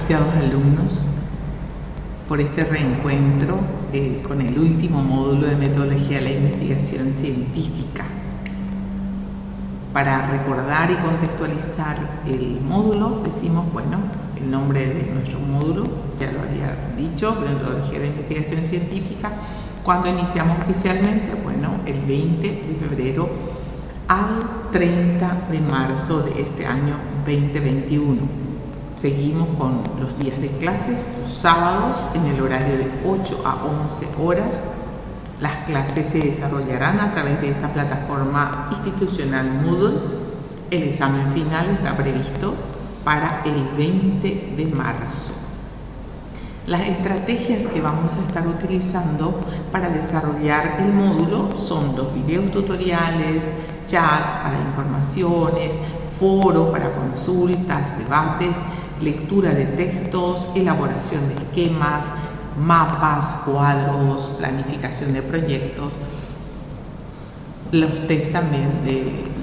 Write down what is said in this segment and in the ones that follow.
apreciados alumnos, por este reencuentro con el último módulo de metodología de la investigación científica. Para recordar y contextualizar el módulo, decimos, bueno, el nombre de nuestro módulo, ya lo había dicho, metodología de la investigación científica. Cuando iniciamos oficialmente, bueno, el 20 de febrero al 30 de marzo de este año 2021. Seguimos con los días de clases, los sábados en el horario de 8 a 11 horas. Las clases se desarrollarán a través de esta plataforma institucional Moodle. El examen final está previsto para el 20 de marzo. Las estrategias que vamos a estar utilizando para desarrollar el módulo son los videos tutoriales, chat para informaciones, foro para consultas, debates, lectura de textos, elaboración de esquemas, mapas, cuadros, planificación de proyectos, los test también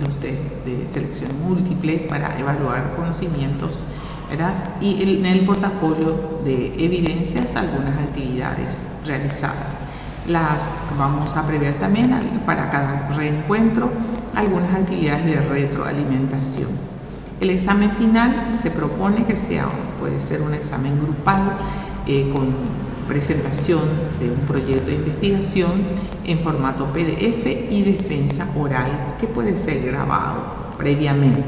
los test de selección múltiple para evaluar conocimientos, ¿verdad? Y en el portafolio de evidencias algunas actividades realizadas. Las vamos a prever también para cada reencuentro algunas actividades de retroalimentación. El examen final se propone que puede ser un examen grupal con presentación de un proyecto de investigación en formato PDF y defensa oral que puede ser grabado previamente.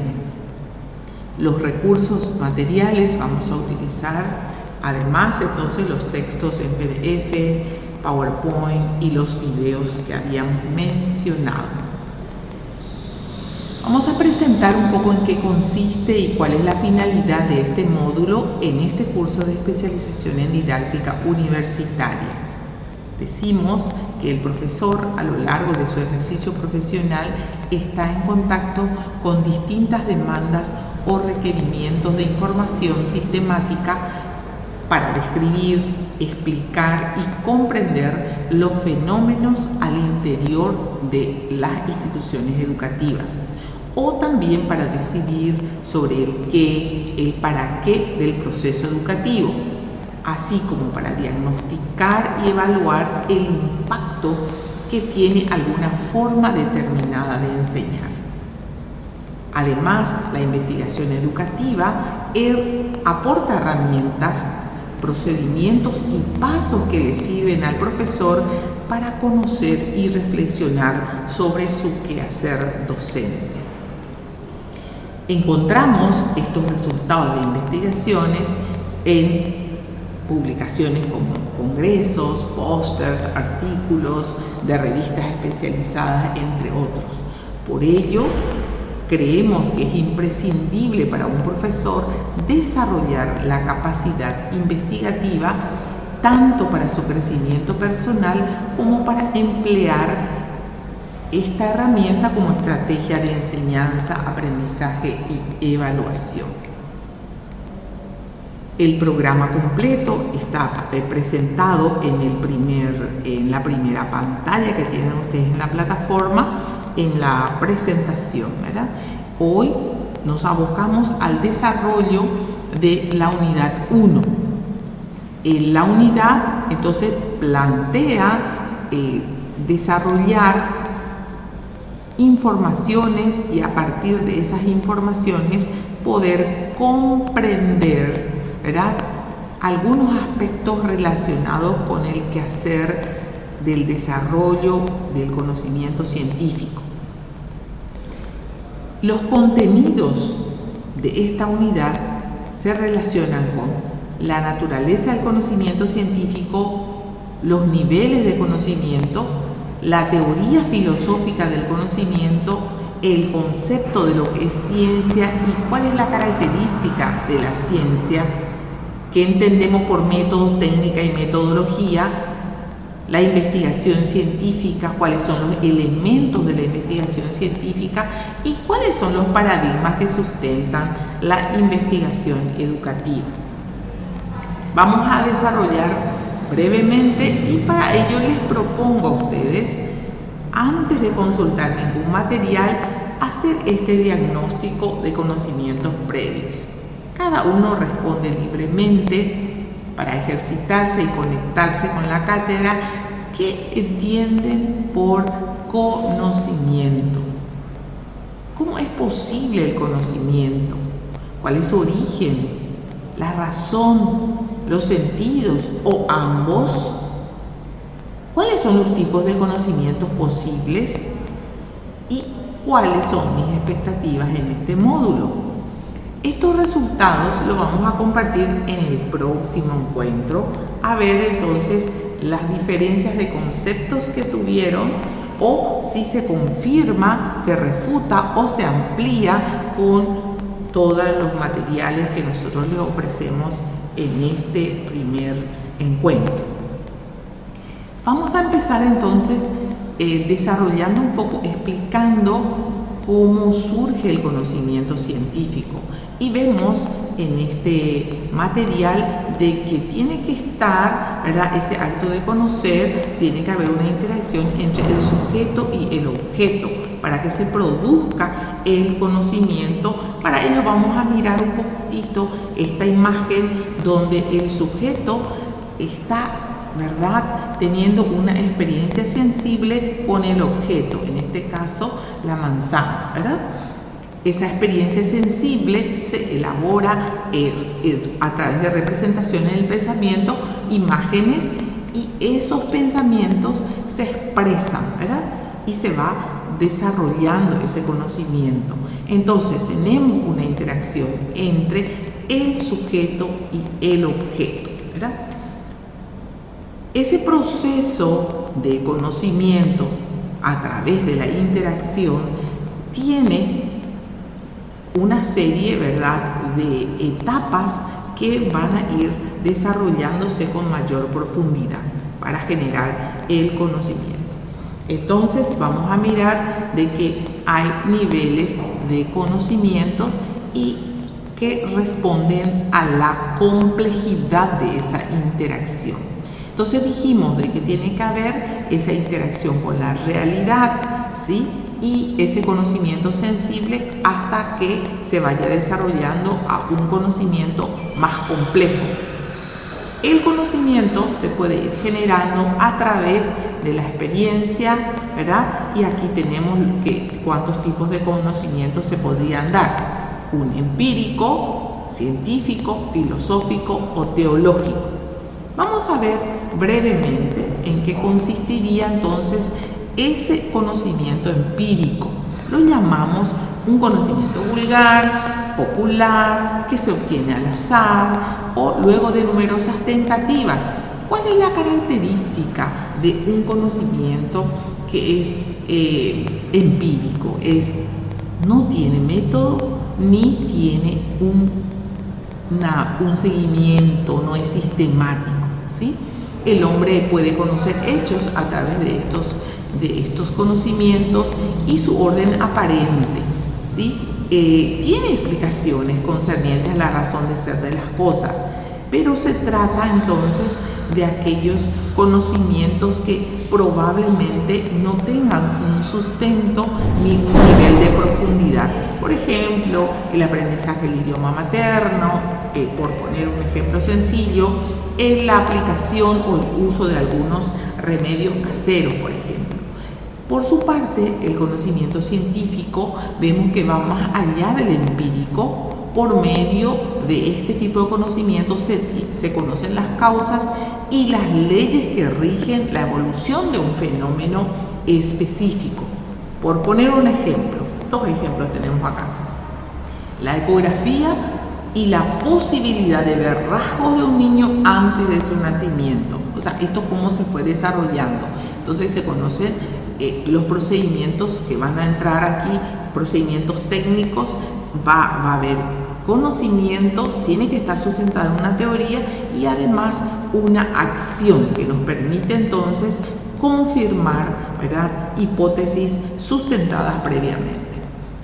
Los recursos materiales vamos a utilizar además entonces los textos en PDF, PowerPoint y los videos que habíamos mencionado. Vamos a presentar un poco en qué consiste y cuál es la finalidad de este módulo en este curso de especialización en didáctica universitaria. Decimos que el profesor a lo largo de su ejercicio profesional está en contacto con distintas demandas o requerimientos de información sistemática para describir, explicar y comprender los fenómenos al interior de las instituciones educativas, o también para decidir sobre el qué, el para qué del proceso educativo, así como para diagnosticar y evaluar el impacto que tiene alguna forma determinada de enseñar. Además, la investigación educativa aporta herramientas, procedimientos y pasos que le sirven al profesor para conocer y reflexionar sobre su quehacer docente. Encontramos estos resultados de investigaciones en publicaciones como congresos, pósters, artículos de revistas especializadas, entre otros. Por ello, creemos que es imprescindible para un profesor desarrollar la capacidad investigativa tanto para su crecimiento personal como para emplear esta herramienta como estrategia de enseñanza, aprendizaje y evaluación. El programa completo está presentado en la primera pantalla que tienen ustedes en la plataforma, en la presentación, ¿verdad? Hoy nos abocamos al desarrollo de la unidad 1. La unidad entonces plantea desarrollar informaciones y a partir de esas informaciones poder comprender, ¿verdad?, algunos aspectos relacionados con el quehacer del desarrollo del conocimiento científico. Los contenidos de esta unidad se relacionan con la naturaleza del conocimiento científico, los niveles de conocimiento, la teoría filosófica del conocimiento, el concepto de lo que es ciencia y cuál es la característica de la ciencia, qué entendemos por método, técnica y metodología, la investigación científica, cuáles son los elementos de la investigación científica y cuáles son los paradigmas que sustentan la investigación educativa. Vamos a desarrollar brevemente y para ello les propongo a ustedes, antes de consultar ningún material, hacer este diagnóstico de conocimientos previos. Cada uno responde libremente para ejercitarse y conectarse con la cátedra. ¿Qué entienden por conocimiento? ¿Cómo es posible el conocimiento? ¿Cuál es su origen? ¿La razón? ¿Los sentidos? ¿O ambos? ¿Cuáles son los tipos de conocimientos posibles? ¿Y cuáles son mis expectativas en este módulo? Estos resultados los vamos a compartir en el próximo encuentro. A ver entonces las diferencias de conceptos que tuvieron, o si se confirma, se refuta o se amplía con todos los materiales que nosotros les ofrecemos en este primer encuentro. Vamos a empezar entonces desarrollando un poco, explicando cómo surge el conocimiento científico. Y vemos en este material de que tiene que estar, ¿verdad?, ese acto de conocer, tiene que haber una interacción entre el sujeto y el objeto para que se produzca el conocimiento. Para ello vamos a mirar un poquitito esta imagen donde el sujeto está, ¿verdad?, teniendo una experiencia sensible con el objeto, en este caso la manzana, ¿verdad? Esa experiencia sensible se elabora a través de representaciones del pensamiento, imágenes, y esos pensamientos se expresan, ¿verdad? Y se va desarrollando ese conocimiento. Entonces tenemos una interacción entre el sujeto y el objeto, ¿verdad? Ese proceso de conocimiento a través de la interacción tiene una serie, ¿verdad?, de etapas que van a ir desarrollándose con mayor profundidad para generar el conocimiento. Entonces vamos a mirar de que hay niveles de conocimiento y que responden a la complejidad de esa interacción. Entonces dijimos de que tiene que haber esa interacción con la realidad, ¿sí?, y ese conocimiento sensible hasta que se vaya desarrollando a un conocimiento más complejo. El conocimiento se puede ir generando a través de la experiencia, ¿verdad? Y aquí tenemos cuántos tipos de conocimiento se podrían dar: un empírico, científico, filosófico o teológico. Vamos a ver brevemente en qué consistiría entonces ese conocimiento empírico. Lo llamamos un conocimiento vulgar, popular, que se obtiene al azar o luego de numerosas tentativas. ¿Cuál es la característica de un conocimiento que es empírico? No tiene método ni tiene un seguimiento, no es sistemático, ¿sí? El hombre puede conocer hechos a través de estos conocimientos y su orden aparente, ¿sí? Tiene explicaciones concernientes a la razón de ser de las cosas, pero se trata entonces de aquellos conocimientos que probablemente no tengan un sustento ni un nivel de profundidad. Por ejemplo, el aprendizaje del idioma materno, por poner un ejemplo sencillo, en la aplicación o el uso de algunos remedios caseros, por ejemplo. Por su parte, el conocimiento científico vemos que va más allá del empírico. Por medio de este tipo de conocimiento se conocen las causas y las leyes que rigen la evolución de un fenómeno específico. Por poner un ejemplo, dos ejemplos tenemos acá: la ecografía y la posibilidad de ver rasgos de un niño antes de su nacimiento. O sea, esto cómo se fue desarrollando. Entonces se conocen los procedimientos que van a entrar aquí, procedimientos técnicos. Va a haber conocimiento, tiene que estar sustentado en una teoría y además una acción que nos permite entonces confirmar, ¿verdad?, hipótesis sustentadas previamente.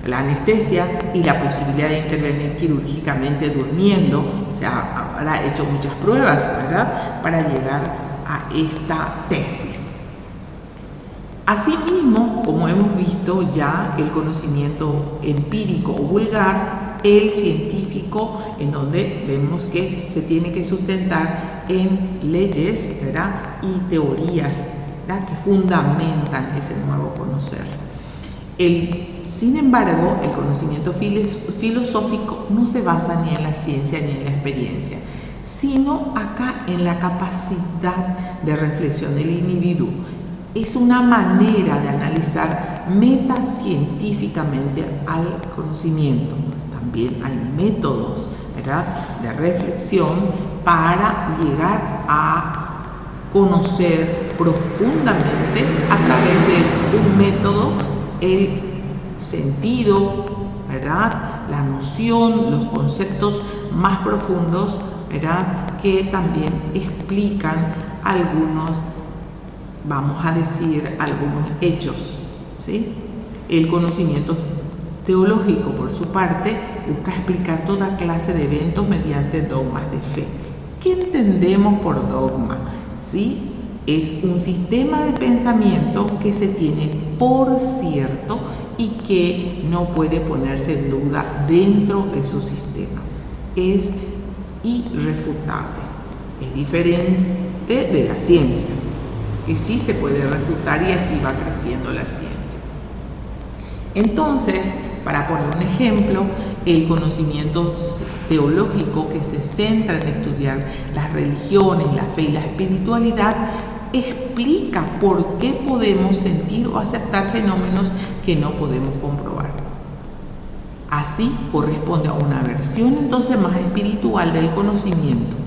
La anestesia y la posibilidad de intervenir quirúrgicamente durmiendo, se habrá hecho muchas pruebas, ¿verdad?, para llegar a esta tesis. Asimismo, como hemos visto ya, el conocimiento empírico o vulgar el científico, en donde vemos que se tiene que sustentar en leyes, ¿verdad?, y teorías, ¿verdad?, que fundamentan ese nuevo conocer. Sin embargo, el conocimiento filosófico no se basa ni en la ciencia ni en la experiencia, sino acá en la capacidad de reflexión del individuo. Es una manera de analizar metacientíficamente al conocimiento. También hay métodos, ¿verdad?, de reflexión para llegar a conocer profundamente a través de un método el sentido, ¿verdad?, la noción, los conceptos más profundos, ¿verdad?, que también explican algunos, vamos a decir, algunos hechos, ¿sí? El conocimiento teológico, por su parte, busca explicar toda clase de eventos mediante dogmas de fe. ¿Qué entendemos por dogma? ¿Sí? Es un sistema de pensamiento que se tiene por cierto y que no puede ponerse en duda dentro de su sistema. Es irrefutable. Es diferente de la ciencia, que sí se puede refutar y así va creciendo la ciencia. Entonces, para poner un ejemplo, el conocimiento teológico que se centra en estudiar las religiones, la fe y la espiritualidad explica por qué podemos sentir o aceptar fenómenos que no podemos comprobar. Así corresponde a una versión entonces más espiritual del conocimiento.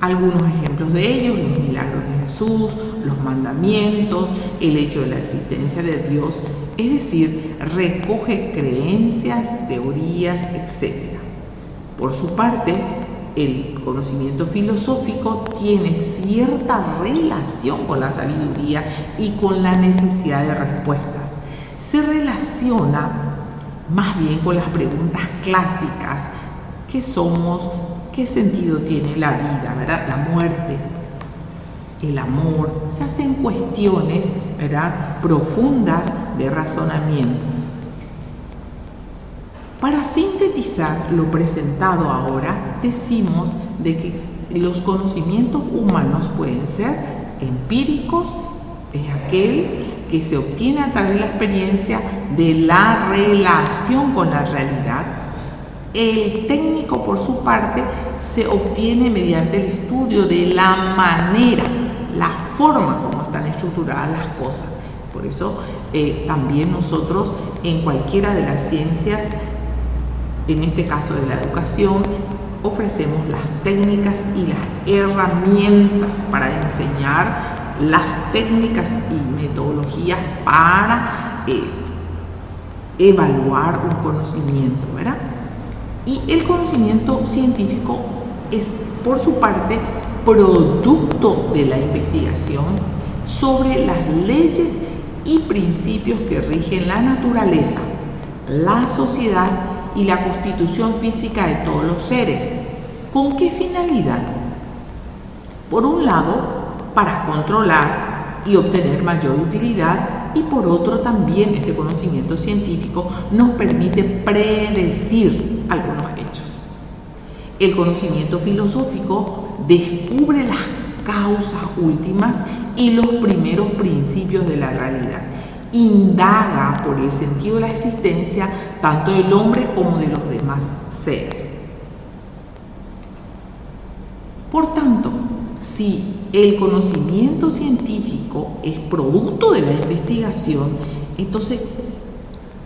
Algunos ejemplos de ellos: los milagros de Jesús, los mandamientos, el hecho de la existencia de Dios, es decir, recoge creencias, teorías, etc. Por su parte, el conocimiento filosófico tiene cierta relación con la sabiduría y con la necesidad de respuestas. Se relaciona más bien con las preguntas clásicas: ¿qué somos? ¿Qué sentido tiene la vida, ¿verdad?, la muerte, el amor? Se hacen cuestiones, ¿verdad?, profundas de razonamiento. Para sintetizar lo presentado ahora, decimos de que los conocimientos humanos pueden ser empíricos, es aquel que se obtiene a través de la experiencia de la relación con la realidad. El técnico, por su parte, se obtiene mediante el estudio de la manera, la forma como están estructuradas las cosas. Por eso también nosotros en cualquiera de las ciencias, en este caso de la educación, ofrecemos las técnicas y las herramientas para enseñar las técnicas y metodologías para evaluar un conocimiento, ¿verdad? Y el conocimiento científico es, por su parte, producto de la investigación sobre las leyes y principios que rigen la naturaleza, la sociedad y la constitución física de todos los seres. ¿Con qué finalidad? Por un lado, para controlar y obtener mayor utilidad, y por otro también este conocimiento científico nos permite predecir algunos hechos. El conocimiento filosófico descubre las causas últimas y los primeros principios de la realidad. Indaga por el sentido de la existencia tanto del hombre como de los demás seres. Por tanto, si el conocimiento científico es producto de la investigación, entonces,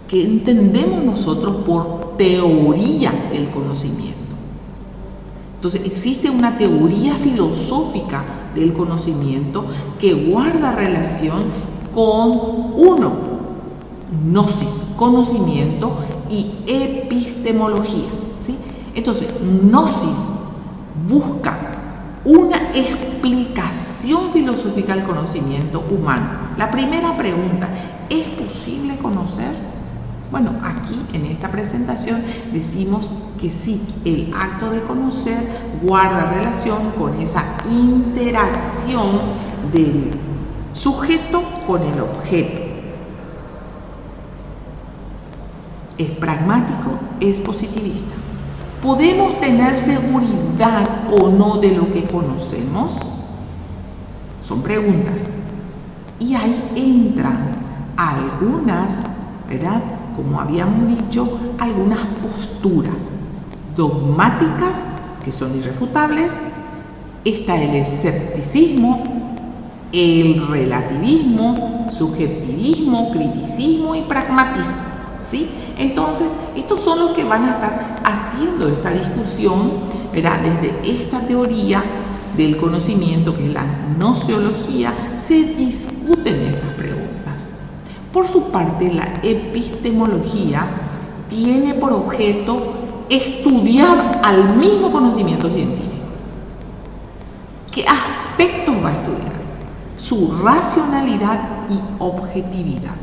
¿qué entendemos nosotros por teoría del conocimiento? Entonces, existe una teoría filosófica del conocimiento que guarda relación con gnosis, conocimiento, y epistemología, ¿sí? Entonces, gnosis busca una explicación filosófica al conocimiento humano. La primera pregunta: ¿es posible conocer? Bueno, aquí en esta presentación decimos que sí, el acto de conocer guarda relación con esa interacción del sujeto con el objeto. es pragmático, es positivista. ¿Podemos tener seguridad o no de lo que conocemos? Son preguntas. Y ahí entran algunas, ¿verdad? Como habíamos dicho, algunas posturas dogmáticas que son irrefutables. Está el escepticismo, el relativismo, subjetivismo, criticismo y pragmatismo, ¿sí? Entonces, estos son los que van a estar haciendo esta discusión, ¿verdad? Desde esta teoría del conocimiento, que es la gnoseología, se discuten estas preguntas. Por su parte, la epistemología tiene por objeto estudiar al mismo conocimiento científico. ¿Qué aspectos va a estudiar? Su racionalidad y objetividad.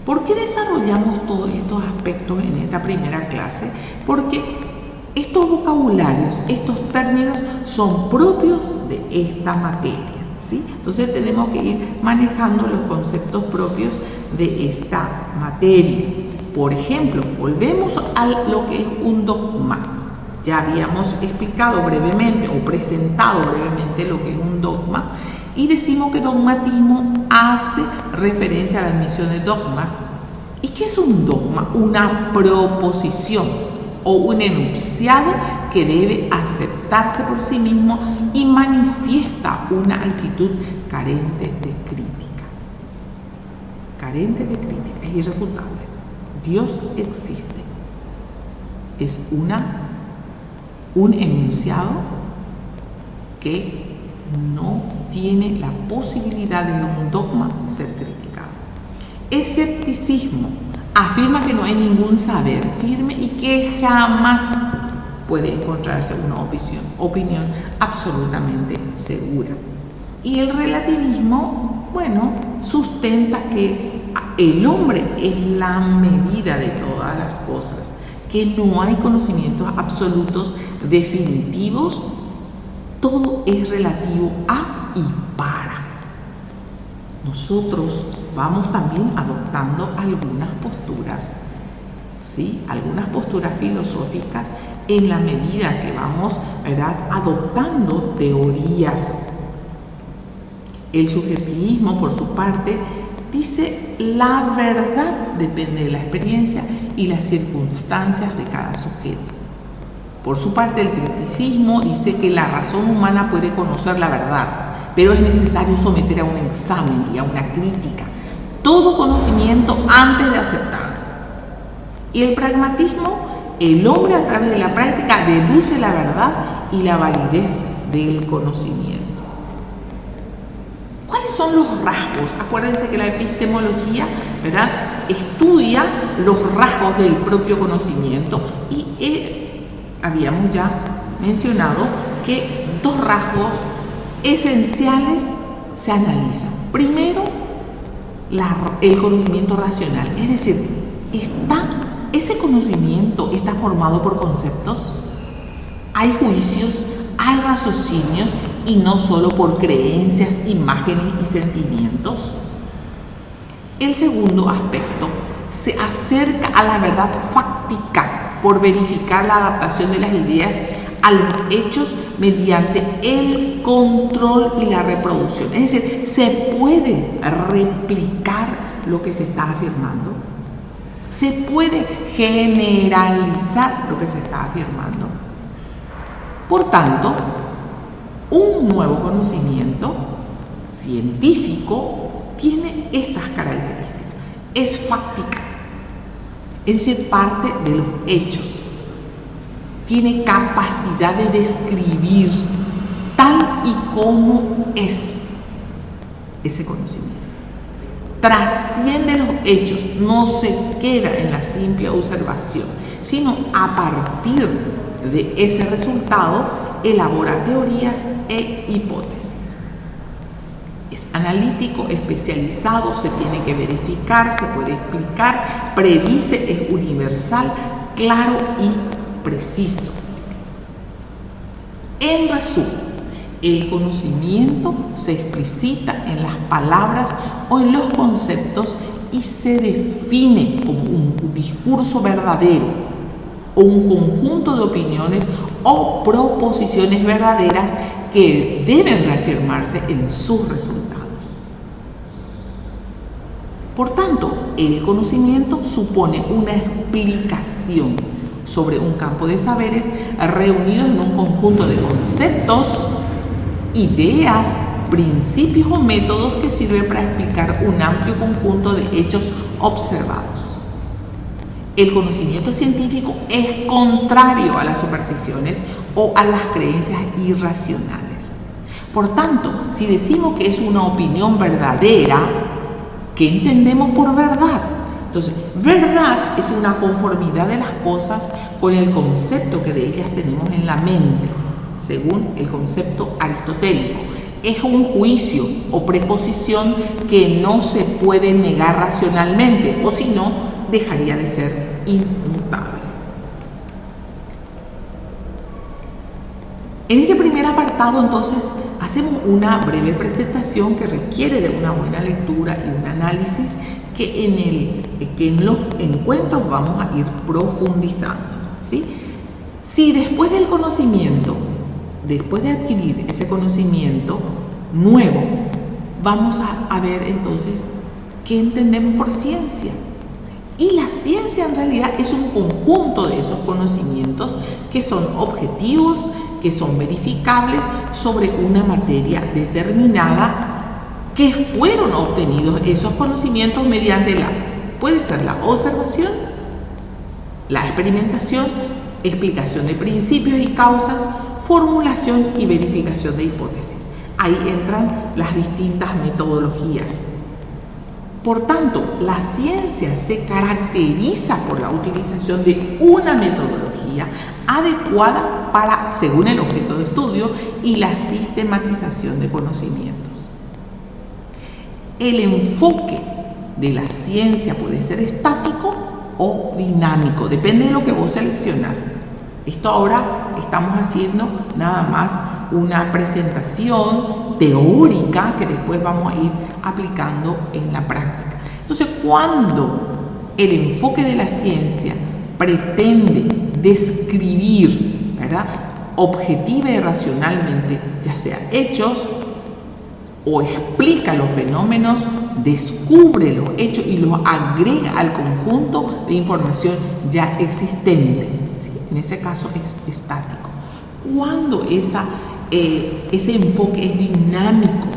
¿Por qué desarrollamos todos estos aspectos en esta primera clase? Porque estos vocabularios, estos términos son propios de esta materia, ¿sí? Entonces tenemos que ir manejando los conceptos propios de esta materia. Por ejemplo, volvemos a lo que es un dogma. Ya habíamos explicado brevemente o presentado brevemente lo que es un dogma y decimos que dogmatismo hace referencia a la admisión de dogmas. ¿Y qué es un dogma? Una proposición o un enunciado que debe aceptarse por sí mismo y manifiesta una actitud carente de crítica. Carente de crítica, es irrefutable. Dios existe. Es un enunciado que no tiene la posibilidad de un dogma de ser criticado. Escepticismo afirma que no hay ningún saber firme y que jamás puede encontrarse una opinión absolutamente segura. Y el relativismo, bueno, sustenta que el hombre es la medida de todas las cosas, que no hay conocimientos absolutos definitivos, todo es relativo a y para. Nosotros vamos también adoptando algunas posturas, ¿sí? Algunas posturas filosóficas en la medida que vamos, ¿verdad?, adoptando teorías. El subjetivismo, por su parte, dice la verdad depende de la experiencia y las circunstancias de cada sujeto. Por su parte, el criticismo dice que la razón humana puede conocer la verdad, pero es necesario someter a un examen y a una crítica todo conocimiento antes de aceptarlo. Y el pragmatismo, el hombre a través de la práctica deduce la verdad y la validez del conocimiento. ¿Cuáles son los rasgos? Acuérdense que la epistemología, ¿verdad?, estudia los rasgos del propio conocimiento y habíamos ya mencionado que dos rasgos esenciales se analizan. Primero, el conocimiento racional, es decir, ese conocimiento está formado por conceptos, hay juicios, hay raciocinios y no solo por creencias, imágenes y sentimientos. El segundo aspecto se acerca a la verdad fáctica por verificar la adaptación de las ideas a los hechos mediante el control y la reproducción. Es decir, se puede replicar lo que se está afirmando. Se puede generalizar lo que se está afirmando. Por tanto, un nuevo conocimiento científico tiene estas características. Es fáctica, es decir, parte de los hechos. Tiene capacidad de describir tal y como es ese conocimiento. Trasciende los hechos, no se queda en la simple observación, sino a partir de ese resultado elabora teorías e hipótesis. Es analítico, especializado, se tiene que verificar, se puede explicar, predice, es universal, claro y preciso. En resumen, el conocimiento se explicita en las palabras o en los conceptos y se define como un discurso verdadero o un conjunto de opiniones o proposiciones verdaderas que deben reafirmarse en sus resultados. Por tanto, el conocimiento supone una explicación sobre un campo de saberes reunidos en un conjunto de conceptos, ideas, principios o métodos que sirven para explicar un amplio conjunto de hechos observados. El conocimiento científico es contrario a las supersticiones o a las creencias irracionales. Por tanto, si decimos que es una opinión verdadera, ¿qué entendemos por verdad? Entonces, verdad es una conformidad de las cosas con el concepto que de ellas tenemos en la mente, según el concepto aristotélico. Es un juicio o preposición que no se puede negar racionalmente, o si no, dejaría de ser inmutable. En este primer apartado, entonces, hacemos una breve presentación que requiere de una buena lectura y un análisis que en los encuentros vamos a ir profundizando, ¿sí? Si después del conocimiento, después de adquirir ese conocimiento nuevo, vamos a ver entonces qué entendemos por ciencia. Y la ciencia en realidad es un conjunto de esos conocimientos que son objetivos, que son verificables sobre una materia determinada, que fueron obtenidos esos conocimientos mediante puede ser la observación, la experimentación, explicación de principios y causas, formulación y verificación de hipótesis. Ahí entran las distintas metodologías. Por tanto, la ciencia se caracteriza por la utilización de una metodología adecuada según el objeto de estudio y la sistematización de conocimientos. El enfoque de la ciencia puede ser estático o dinámico, depende de lo que vos seleccionas. Esto ahora estamos haciendo nada más una presentación teórica que después vamos a ir aplicando en la práctica. Entonces, cuando el enfoque de la ciencia pretende describir, ¿verdad?, objetiva y racionalmente, ya sea hechos, o explica los fenómenos, descubre los hechos y los agrega al conjunto de información ya existente, ¿sí? En ese caso es estático. Cuando ese enfoque es dinámico,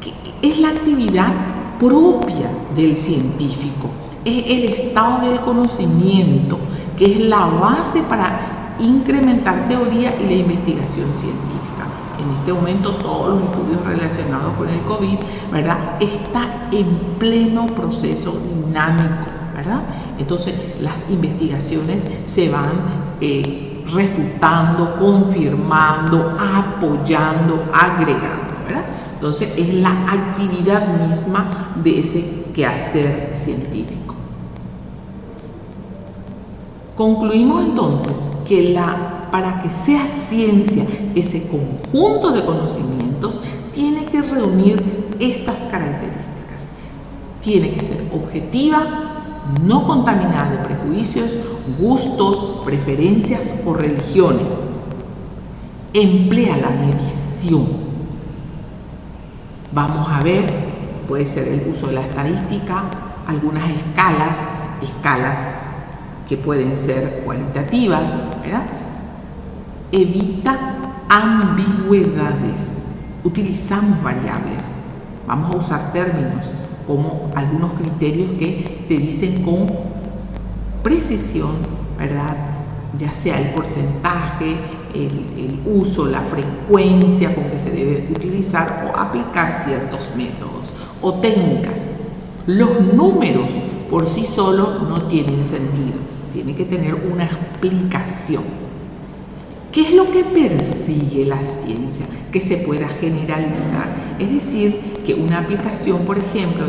que es la actividad propia del científico, es el estado del conocimiento, que es la base para incrementar teoría y la investigación científica. En este momento todos los estudios relacionados con el COVID, ¿verdad?, está en pleno proceso dinámico, ¿verdad? Entonces las investigaciones se van refutando, confirmando, apoyando, agregando, ¿verdad? Entonces es la actividad misma de ese quehacer científico. Concluimos entonces que para que sea ciencia, ese conjunto de conocimientos tiene que reunir estas características. Tiene que ser objetiva, no contaminada de prejuicios, gustos, preferencias o religiones. Emplea la medición. Vamos a ver, puede ser el uso de la estadística, algunas escalas que pueden ser cualitativas, ¿verdad? Evita ambigüedades. Utilizamos variables. Vamos a usar términos como algunos criterios que te dicen con precisión, ¿verdad?, ya sea el porcentaje, el uso, la frecuencia con que se debe utilizar o aplicar ciertos métodos o técnicas. Los números por sí solos no tienen sentido, tiene que tener una explicación. ¿Qué es lo que persigue la ciencia? Que se pueda generalizar, es decir, que una aplicación, por ejemplo,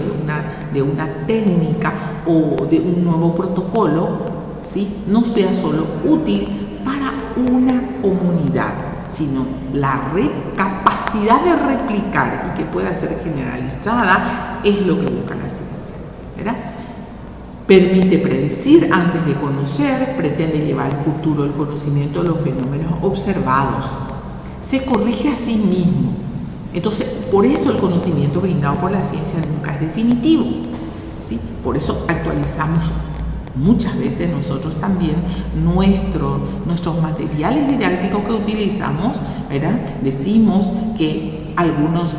de una técnica o de un nuevo protocolo, ¿sí?, no sea solo útil para una comunidad, sino la capacidad de replicar y que pueda ser generalizada es lo que busca la ciencia. ¿verdad? Permite predecir antes de conocer, pretende llevar al futuro el conocimiento de los fenómenos observados. Se corrige a sí mismo. Entonces, por eso el conocimiento brindado por la ciencia nunca es definitivo, ¿sí? Por eso actualizamos muchas veces nosotros también nuestros materiales didácticos que utilizamos, ¿verdad? Decimos que algunos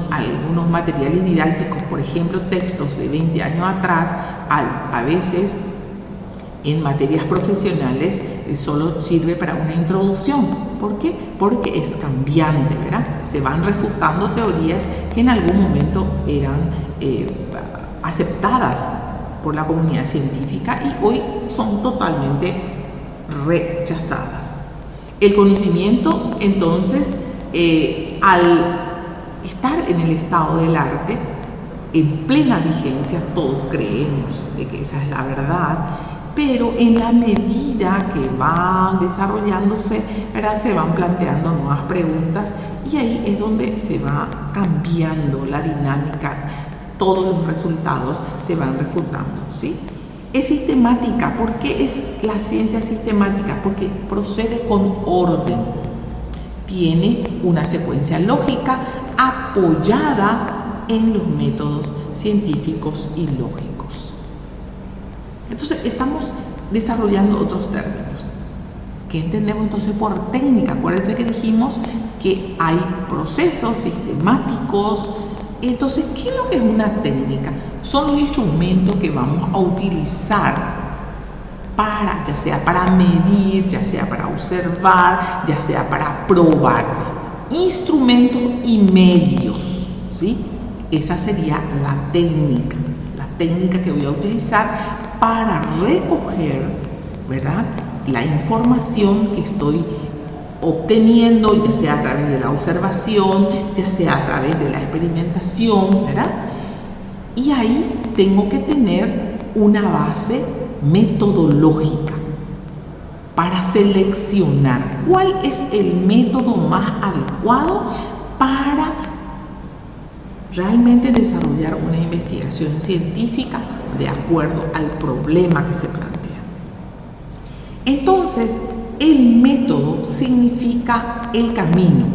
materiales didácticos, por ejemplo, textos de 20 años atrás, a veces en materias profesionales solo sirve para una introducción. ¿Por qué? Porque es cambiante, ¿verdad? Se van refutando teorías que en algún momento eran aceptadas por la comunidad científica y hoy son totalmente rechazadas. El conocimiento, entonces, al estar en el estado del arte, en plena vigencia, todos creemos de que esa es la verdad, pero en la medida que van desarrollándose, ¿verdad?, se van planteando nuevas preguntas y ahí es donde se va cambiando la dinámica, todos los resultados se van refutando, ¿sí? Es sistemática. ¿Por qué es la ciencia sistemática? Porque procede con orden, tiene una secuencia lógica apoyada en los métodos científicos y lógicos. Entonces estamos desarrollando otros términos. ¿Qué entendemos entonces por técnica? Acuérdense que dijimos que hay procesos sistemáticos. Entonces, ¿qué es lo que es una técnica? Son los instrumentos que vamos a utilizar para, ya sea para medir, ya sea para observar, ya sea para probar. Instrumentos y medios, ¿sí? Esa sería la técnica que voy a utilizar para recoger, ¿verdad?, la información que estoy obteniendo, ya sea a través de la observación, ya sea a través de la experimentación, ¿verdad? Y ahí tengo que tener una base metodológica para seleccionar cuál es el método más adecuado para realmente desarrollar una investigación científica de acuerdo al problema que se plantea. Entonces, el método significa el camino.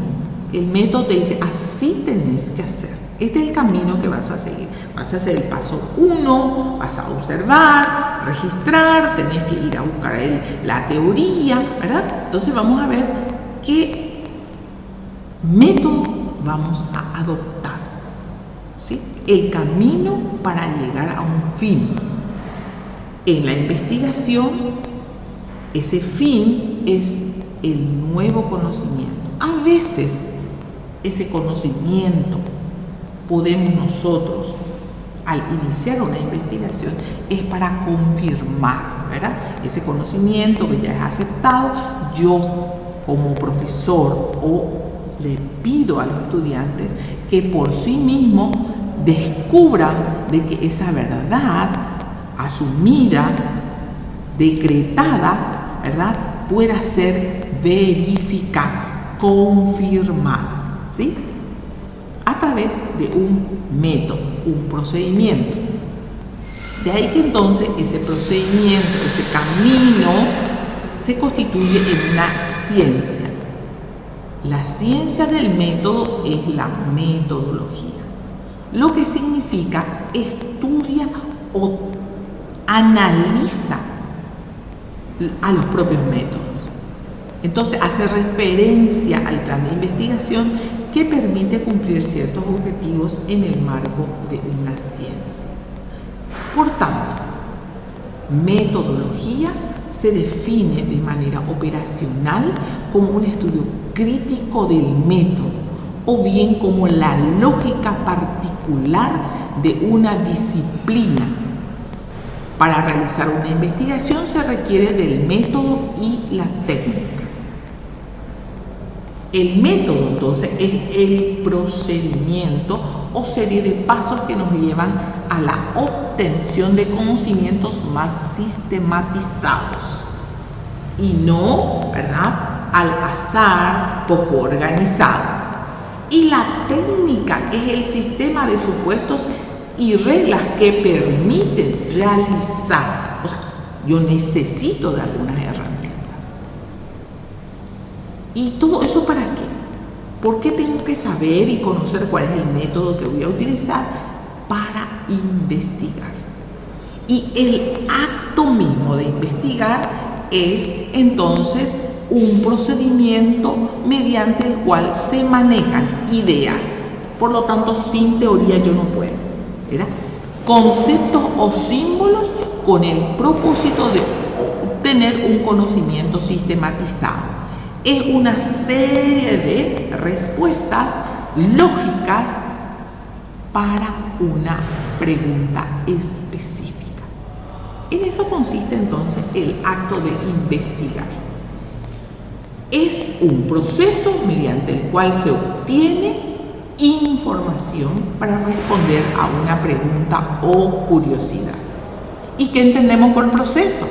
El método te dice, así tenés que hacer. Este es el camino que vas a seguir. Vas a hacer el paso 1, vas a observar, registrar, tenés que ir a buscar la teoría, ¿verdad? Entonces vamos a ver qué método vamos a adoptar, ¿sí? El camino para llegar a un fin. En la investigación, ese fin es el nuevo conocimiento. A veces ese conocimiento podemos nosotros, al iniciar una investigación, es para confirmar, ¿verdad?, ese conocimiento que ya es aceptado. Yo, como profesor, o le pido a los estudiantes que por sí mismos descubran de que esa verdad asumida, decretada, ¿verdad?, pueda ser verificada, confirmada, ¿sí?, a través de un método, un procedimiento. De ahí que entonces ese procedimiento, ese camino, se constituye en una ciencia. La ciencia del método es la metodología, lo que significa estudia o analiza a los propios métodos. Entonces hace referencia al plan de investigación que permite cumplir ciertos objetivos en el marco de una ciencia. Por tanto, metodología se define de manera operacional como un estudio crítico del método o bien como la lógica particular de una disciplina. Para realizar una investigación se requiere del método y la técnica. El método, entonces, es el procedimiento o serie de pasos que nos llevan a la obtención de conocimientos más sistematizados y no, ¿verdad?, al azar, poco organizado. Y la técnica es el sistema de supuestos y reglas que permiten realizar. O sea, yo necesito de algunas herramientas. ¿Y todo eso para qué? ¿Por qué tengo que saber y conocer cuál es el método que voy a utilizar? Para investigar. Y el acto mismo de investigar es entonces un procedimiento mediante el cual se manejan ideas. Por lo tanto, sin teoría yo no puedo, ¿verdad? Conceptos o símbolos con el propósito de obtener un conocimiento sistematizado. Es una serie de respuestas lógicas para una pregunta específica. En eso consiste entonces el acto de investigar. Es un proceso mediante el cual se obtiene información para responder a una pregunta o curiosidad. ¿Y qué entendemos por proceso?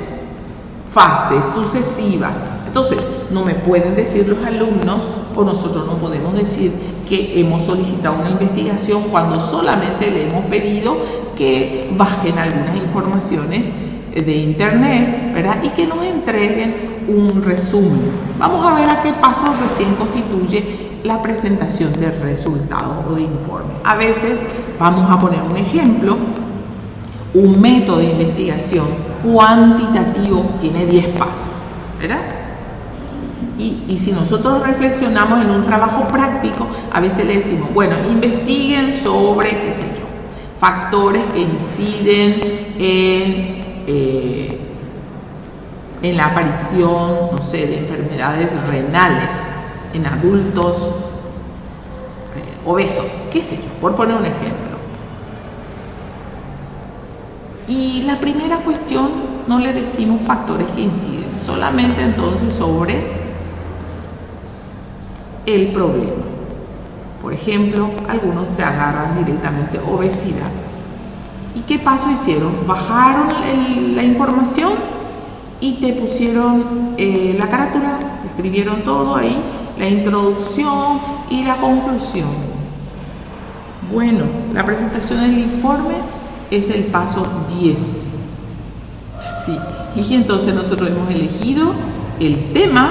Fases sucesivas. Entonces, no me pueden decir los alumnos, o nosotros no podemos decir que hemos solicitado una investigación cuando solamente le hemos pedido que bajen algunas informaciones de internet, ¿verdad? Y que nos entreguen un resumen. Vamos a ver a qué pasos recién constituye la presentación de resultados o de informe. A veces, vamos a poner un ejemplo, un método de investigación cuantitativo tiene 10 pasos, ¿verdad? Y si nosotros reflexionamos en un trabajo práctico, a veces le decimos, bueno, investiguen sobre, qué sé yo, factores que inciden en la aparición, no sé, de enfermedades renales en adultos obesos, qué sé yo, por poner un ejemplo. Y la primera cuestión no le decimos factores que inciden, solamente entonces sobre el problema. Por ejemplo, algunos te agarran directamente obesidad. ¿Y qué paso hicieron? Bajaron la información y te pusieron la carátula, te escribieron todo ahí, la introducción y la conclusión. Bueno, la presentación del informe es el paso 10. Sí. Y entonces nosotros hemos elegido el tema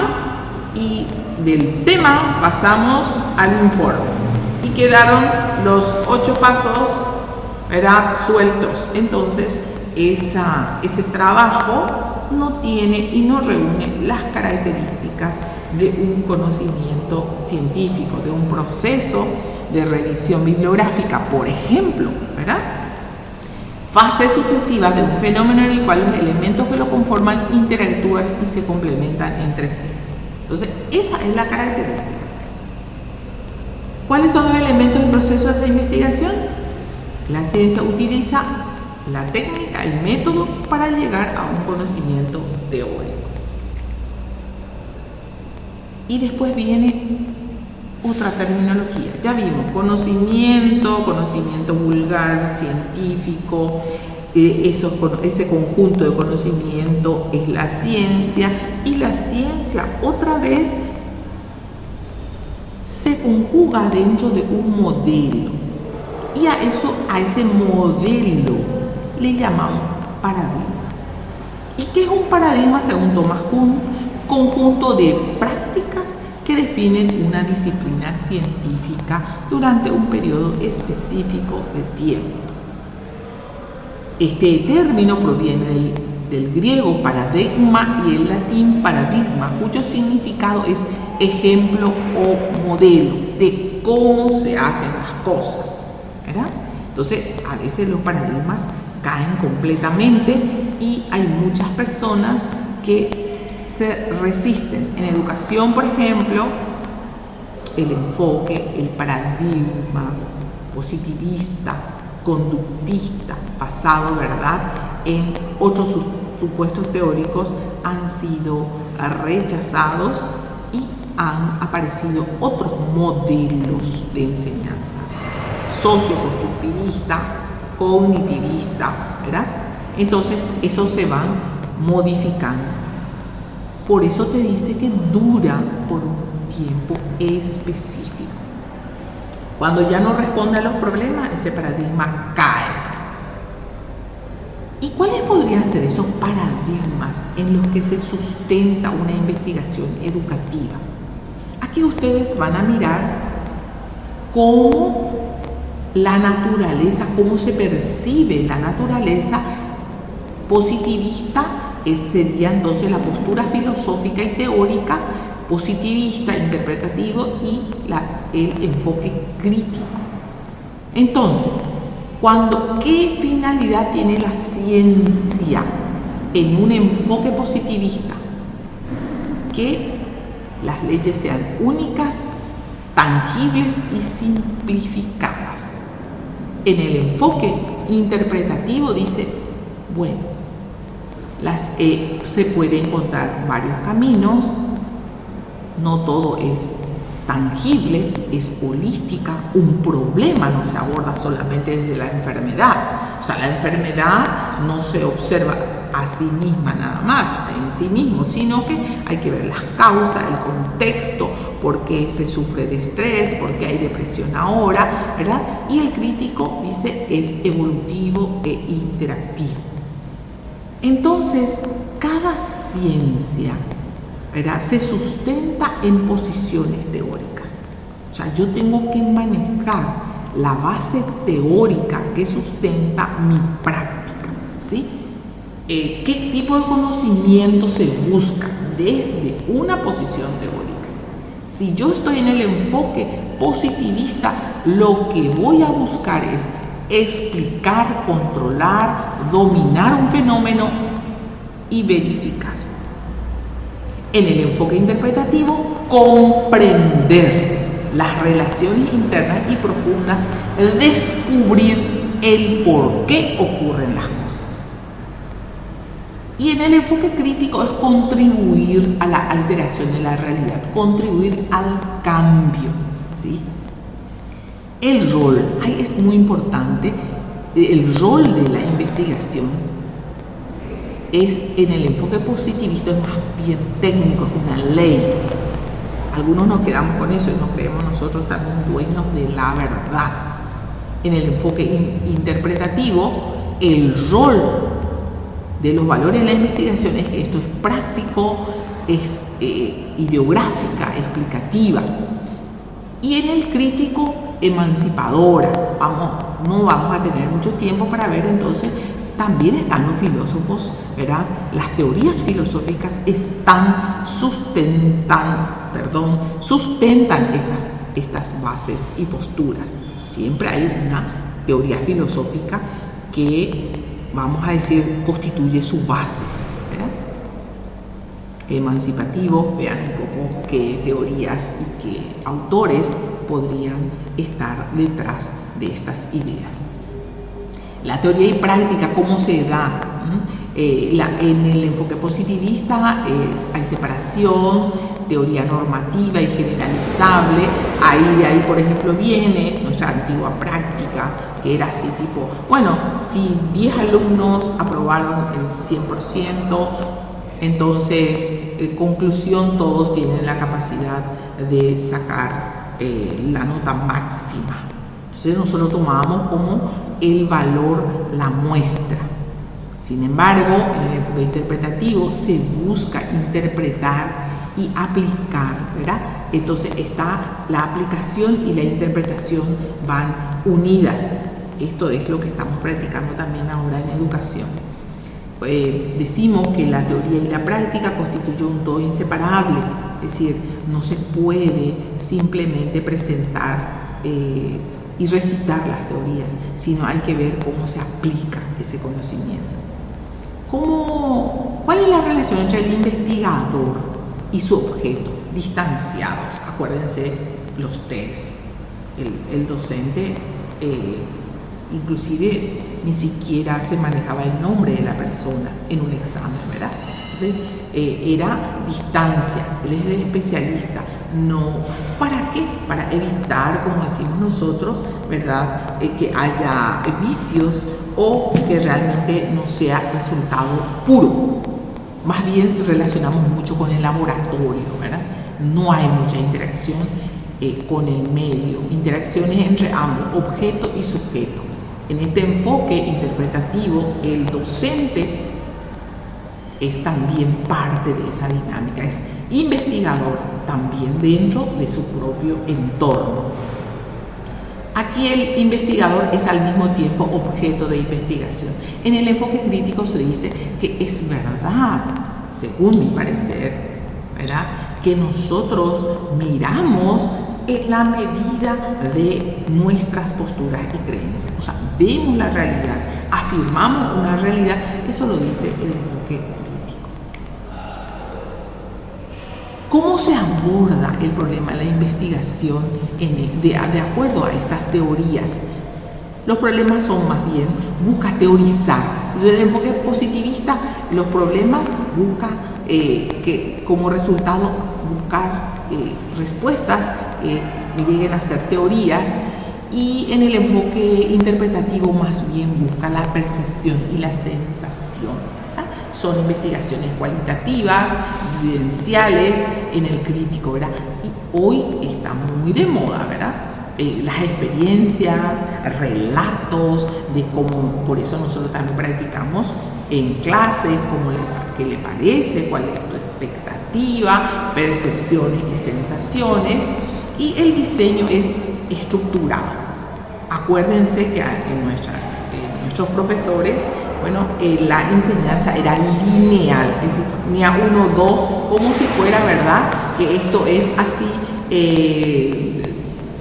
y del tema pasamos al informe. Y quedaron los 8 pasos, ¿verdad?, sueltos. Entonces, ese trabajo no tiene y no reúne las características de un conocimiento científico, de un proceso de revisión bibliográfica, por ejemplo, ¿verdad? Fases sucesivas de un fenómeno en el cual los elementos que lo conforman interactúan y se complementan entre sí. Entonces, esa es la característica. ¿Cuáles son los elementos del proceso de esa investigación? La ciencia utiliza la técnica, el método para llegar a un conocimiento teórico. Y después viene otra terminología. Ya vimos conocimiento vulgar, científico, ese conjunto de conocimiento es la ciencia, y la ciencia otra vez se conjuga dentro de un modelo, y a ese modelo le llamamos paradigma. ¿Y qué es un paradigma según Thomas Kuhn? Conjunto de prácticas que definen una disciplina científica durante un periodo específico de tiempo. Este término proviene del griego paradigma y el latín paradigma, cuyo significado es ejemplo o modelo de cómo se hacen las cosas, ¿verdad? Entonces, a veces los paradigmas caen completamente y hay muchas personas que se resisten. En educación, por ejemplo, el enfoque, el paradigma positivista, conductista, basado, ¿verdad?, en otros supuestos teóricos, han sido rechazados y han aparecido otros modelos de enseñanza, socioconstructivista, cognitivista, ¿verdad? Entonces, esos se van modificando. Por eso te dice que dura por un tiempo específico. Cuando ya no responde a los problemas, ese paradigma cae. ¿Y cuáles podrían ser esos paradigmas en los que se sustenta una investigación educativa? Aquí ustedes van a mirar cómo la naturaleza, cómo se percibe la naturaleza positivista, sería entonces la postura filosófica y teórica, positivista, interpretativo y el enfoque crítico. Entonces, ¿qué finalidad tiene la ciencia en un enfoque positivista? Que las leyes sean únicas, tangibles y simplificadas. En el enfoque interpretativo dice, bueno, se puede encontrar varios caminos, no todo es tangible, es holística, un problema no se aborda solamente desde la enfermedad, o sea, la enfermedad no se observa a sí misma nada más, en sí mismo, sino que hay que ver las causas, el contexto, por qué se sufre de estrés, por qué hay depresión ahora, ¿verdad? Y el crítico dice es evolutivo e interactivo. Entonces, cada ciencia, ¿verdad?, se sustenta en posiciones teóricas. O sea, yo tengo que manejar la base teórica que sustenta mi práctica, ¿sí? ¿Qué tipo de conocimiento se busca desde una posición teórica? Si yo estoy en el enfoque positivista, lo que voy a buscar es explicar, controlar, dominar un fenómeno y verificar. En el enfoque interpretativo, comprender las relaciones internas y profundas, descubrir el por qué ocurren las cosas. Y en el enfoque crítico es contribuir a la alteración de la realidad, contribuir al cambio, ¿sí? El rol, ahí es muy importante, el rol de la investigación es, en el enfoque positivista, es más bien técnico, es una ley. Algunos nos quedamos con eso y nos creemos nosotros también dueños de la verdad. En el enfoque interpretativo, el rol de los valores de la investigación es que esto es práctico, es ideográfica, explicativa. Y en el crítico, emancipadora. No vamos a tener mucho tiempo para ver, entonces también están los filósofos, ¿verdad? Las teorías filosóficas sustentan estas bases y posturas. Siempre hay una teoría filosófica que, vamos a decir, constituye su base, ¿verdad? Emancipativo, vean un poco qué teorías y qué autores podrían estar detrás de estas ideas. La teoría y práctica, ¿cómo se da? En el enfoque positivista hay separación, teoría normativa y generalizable. De ahí, por ejemplo, viene nuestra antigua práctica, que era así tipo, bueno, si 10 alumnos aprobaron el 100%, entonces, conclusión, todos tienen la capacidad de sacar la nota máxima. Entonces nosotros tomábamos como el valor, la muestra. Sin embargo, en el enfoque interpretativo se busca interpretar y aplicar, ¿verdad? Entonces la aplicación y la interpretación van unidas. Esto es lo que estamos practicando también ahora en educación. Decimos que la teoría y la práctica constituyen un todo inseparable, es decir, no se puede simplemente presentar y recitar las teorías, sino hay que ver cómo se aplica ese conocimiento. ¿Cuál es la relación entre el investigador y su objeto? Distanciados, acuérdense los test. El docente inclusive ni siquiera se manejaba el nombre de la persona en un examen, ¿verdad? Entonces era distancia, él es el especialista. No, ¿para qué? Para evitar, como decimos nosotros, ¿verdad?, que haya vicios o que realmente no sea resultado puro. Más bien relacionamos mucho con el laboratorio, ¿verdad? No hay mucha interacción con el medio, interacciones entre ambos, objeto y sujeto. En este enfoque interpretativo, el docente es también parte de esa dinámica, es investigador también dentro de su propio entorno. Aquí el investigador es al mismo tiempo objeto de investigación. En el enfoque crítico se dice que es verdad, según mi parecer, ¿verdad?, que nosotros miramos en la medida de nuestras posturas y creencias. O sea, vemos la realidad, afirmamos una realidad, eso lo dice el enfoque crítico. ¿Cómo se aborda el problema de la investigación de acuerdo a estas teorías? Los problemas son más bien, busca teorizar. Entonces, el enfoque positivista, los problemas busca que como resultado buscar respuestas que lleguen a ser teorías, y en el enfoque interpretativo más bien busca la percepción y la sensación. Son investigaciones cualitativas, vivenciales, en el crítico, ¿verdad? Y hoy está muy de moda, ¿verdad? Las experiencias, relatos de cómo, por eso nosotros también practicamos en clase, qué le parece, cuál es tu expectativa, percepciones y sensaciones, y el diseño es estructurado. Acuérdense que nuestros profesores, la enseñanza era lineal, es decir, tenía 1, 2, como si fuera, ¿verdad?, que esto es así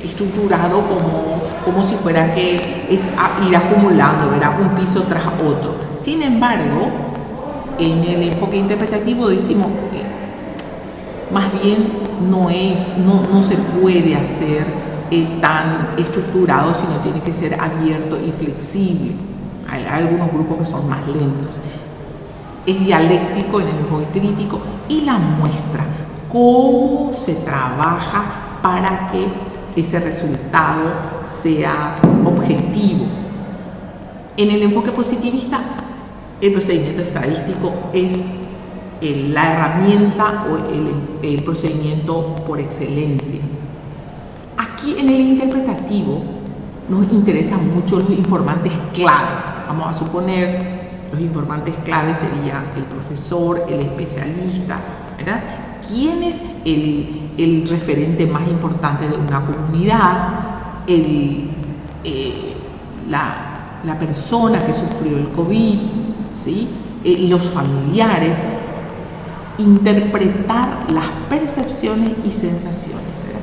estructurado como si fuera que es ir acumulando, ¿verdad?, un piso tras otro. Sin embargo, en el enfoque interpretativo decimos más bien no se puede hacer tan estructurado, sino tiene que ser abierto y flexible. Hay algunos grupos que son más lentos. Es dialéctico en el enfoque crítico y la muestra, cómo se trabaja para que ese resultado sea objetivo. En el enfoque positivista, el procedimiento estadístico es la herramienta o el procedimiento por excelencia. Aquí en el interpretativo nos interesan mucho los informantes claves. Vamos a suponer, los informantes claves sería el profesor, el especialista, ¿verdad? ¿Quién es el referente más importante de una comunidad? La persona que sufrió el COVID, ¿sí? Los familiares. Interpretar las percepciones y sensaciones, ¿verdad?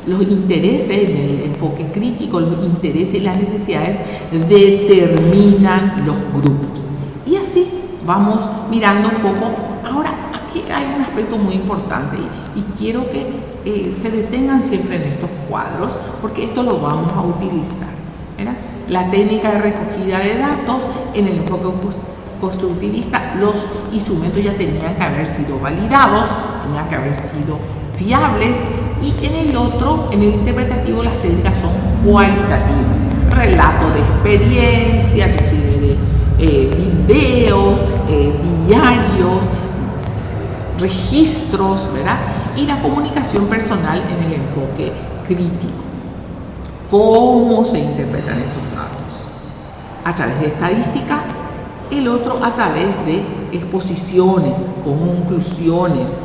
Los intereses en el enfoque crítico, los intereses y las necesidades determinan los grupos. Y así vamos mirando un poco. Ahora, aquí hay un aspecto muy importante y quiero que se detengan siempre en estos cuadros, porque esto lo vamos a utilizar, ¿verdad? La técnica de recogida de datos en el enfoque constructivista, los instrumentos ya tenían que haber sido validados, tenían que haber sido fiables, y en el otro, en el interpretativo, las técnicas son cualitativas. Relato de experiencia que sirve de videos, diarios, registros, ¿verdad? Y la comunicación personal en el enfoque crítico. ¿Cómo se interpretan esos datos? A través de estadística, el otro a través de exposiciones, conclusiones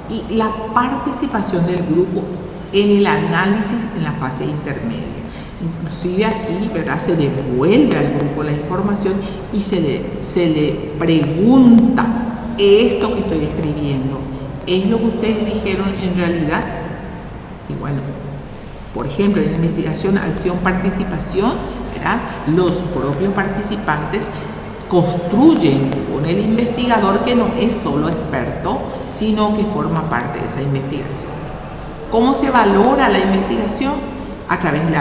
y la participación del grupo en el análisis en la fase intermedia. Inclusive aquí, ¿verdad?, se devuelve al grupo la información y se le pregunta: ¿esto que estoy escribiendo es lo que ustedes dijeron en realidad? Y bueno, por ejemplo, en investigación, acción, participación, ¿verdad?, los propios participantes construyen con el investigador, que no es solo experto, sino que forma parte de esa investigación. ¿Cómo se valora la investigación? A través en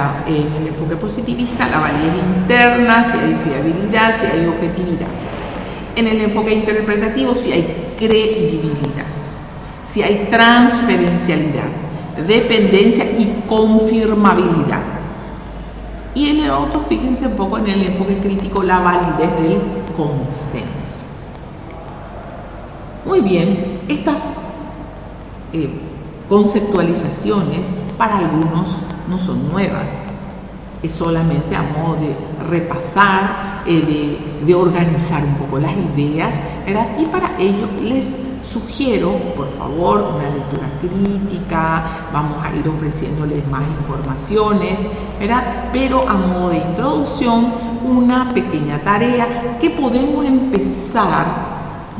el enfoque positivista, la validez interna, si hay fiabilidad, si hay objetividad. En el enfoque interpretativo, si hay credibilidad, si hay transferencialidad, dependencia y confirmabilidad. Y en el otro, fíjense un poco en el enfoque crítico, la validez del consenso. Muy bien, estas conceptualizaciones para algunos no son nuevas. es solamente a modo de repasar, de organizar un poco las ideas, ¿verdad? Y para ello les sugiero, por favor, una lectura crítica. Vamos a ir ofreciéndoles más informaciones, ¿verdad? Pero a modo de introducción, una pequeña tarea que podemos empezar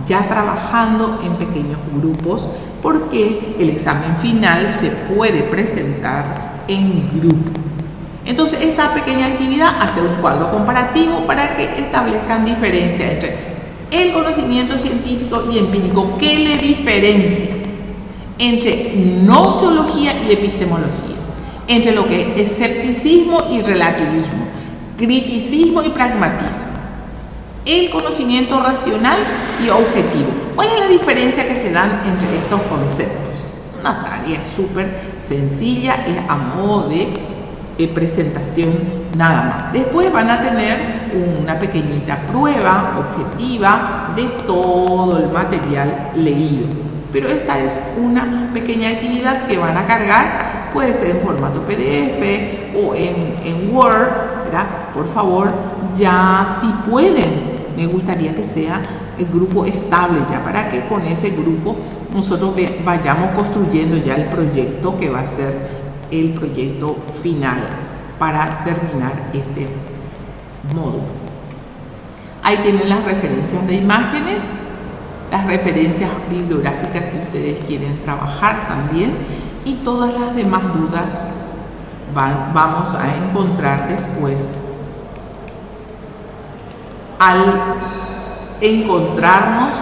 ya trabajando en pequeños grupos, porque el examen final se puede presentar en grupo. Entonces, esta pequeña actividad hace un cuadro comparativo para que establezcan diferencia entre el conocimiento científico y empírico. ¿Qué le diferencia entre gnoseología y epistemología? Entre lo que es escepticismo y relativismo, criticismo y pragmatismo, el conocimiento racional y objetivo. ¿Cuál es la diferencia que se dan entre estos conceptos? Una tarea súper sencilla, es a modo de presentación nada más. Después van a tener una pequeñita prueba objetiva de todo el material leído. Pero esta es una pequeña actividad que van a cargar, puede ser en formato PDF o en Word, ¿verdad? Por favor, ya si pueden, me gustaría que sea el grupo estable, ya para que con ese grupo nosotros vayamos construyendo ya el proyecto que va a ser el proyecto final para terminar este módulo. Ahí tienen las referencias de imágenes, las referencias bibliográficas si ustedes quieren trabajar también, y todas las demás dudas vamos a encontrar después al encontrarnos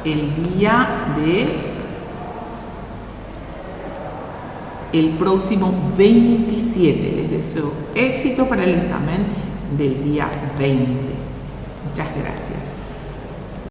el día de el próximo 27. Les deseo éxito para el examen del día 20. Muchas gracias.